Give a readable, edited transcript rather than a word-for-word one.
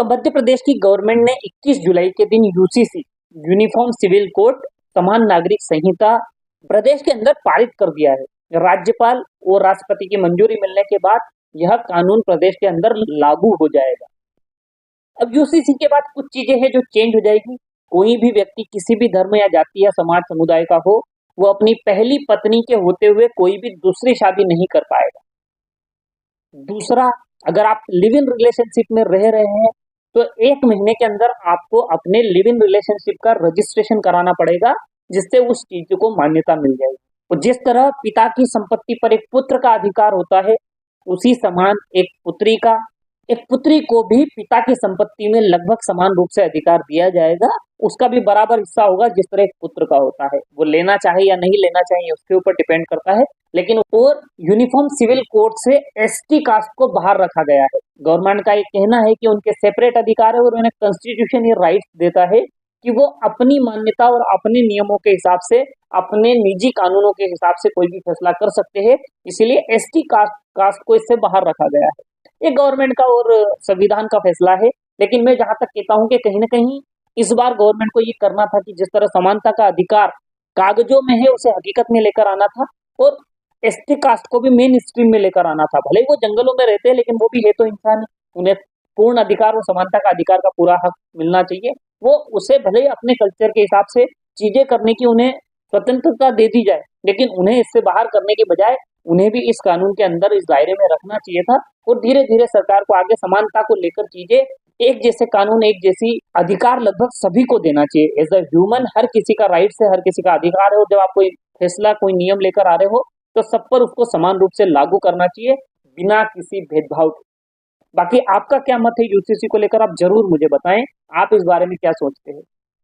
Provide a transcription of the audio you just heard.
तो मध्य प्रदेश की गवर्नमेंट ने 21 जुलाई के दिन यूसीसी यूनिफॉर्म सिविल कोड समान नागरिक संहिता प्रदेश के अंदर पारित कर दिया है। राज्यपाल और राष्ट्रपति की मंजूरी मिलने के बाद यह कानून प्रदेश के अंदर लागू हो जाएगा। अब यूसीसी के बाद कुछ चीजें हैं जो चेंज हो जाएगी। कोई भी व्यक्ति किसी भी धर्म या जाति या समाज समुदाय का हो, वो अपनी पहली पत्नी के होते हुए कोई भी दूसरी शादी नहीं कर पाएगा। दूसरा, अगर आप लिव इन रिलेशनशिप में रह रहे हैं तो 1 महीने के अंदर आपको अपने लिव इन रिलेशनशिप का रजिस्ट्रेशन कराना पड़ेगा, जिससे उस चीज को मान्यता मिल जाएगी। और जिस तरह पिता की संपत्ति पर एक पुत्र का अधिकार होता है, उसी समान एक पुत्री को भी पिता की संपत्ति में लगभग समान रूप से अधिकार दिया जाएगा। उसका भी बराबर हिस्सा होगा जिस तरह एक पुत्र का होता है। वो लेना चाहे या नहीं लेना चाहिए उसके ऊपर डिपेंड करता है। लेकिन और यूनिफॉर्म सिविल कोड से एसटी कास्ट को बाहर रखा गया है। गवर्नमेंट का ये कहना है कि उनके सेपरेट अधिकार है और उन्हें कॉन्स्टिट्यूशन ये राइट देता है कि वो अपनी मान्यता और अपने नियमों के हिसाब से, अपने निजी कानूनों के हिसाब से कोई भी फैसला कर सकते हैं। इसीलिए एसटी कास्ट को इससे बाहर रखा गया है। ये गवर्नमेंट का और संविधान का फैसला है। लेकिन मैं जहां तक कहता हूं कि कहीं ना कहीं इस बार गवर्नमेंट को ये करना था कि जिस तरह समानता का अधिकार कागजों में है उसे हकीकत में लेकर आना था, और एसटी कास्ट को भी मेन स्ट्रीम में लेकर आना था। भले ही वो जंगलों में रहते हैं लेकिन वो भी है तो इंसान है। उन्हें पूर्ण अधिकार और समानता का अधिकार का पूरा हक मिलना चाहिए। वो उसे भले ही अपने कल्चर के हिसाब से चीजें करने की उन्हें स्वतंत्रता दे दी जाए, लेकिन उन्हें इससे बाहर करने के बजाय उन्हें भी इस कानून के अंदर, इस दायरे में रखना चाहिए था। और धीरे धीरे सरकार को आगे समानता को लेकर चीजें, एक जैसे कानून, एक जैसी अधिकार लगभग सभी को देना चाहिए। एज अ ह्यूमन हर किसी का राइट है, हर किसी का अधिकार है। और जब आप कोई फैसला, कोई नियम लेकर आ रहे हो तो सब पर उसको समान रूप से लागू करना चाहिए, बिना किसी भेदभाव के। बाकी आपका क्या मत है यूसीसी को लेकर, आप जरूर मुझे बताएं। आप इस बारे में क्या सोचते हैं?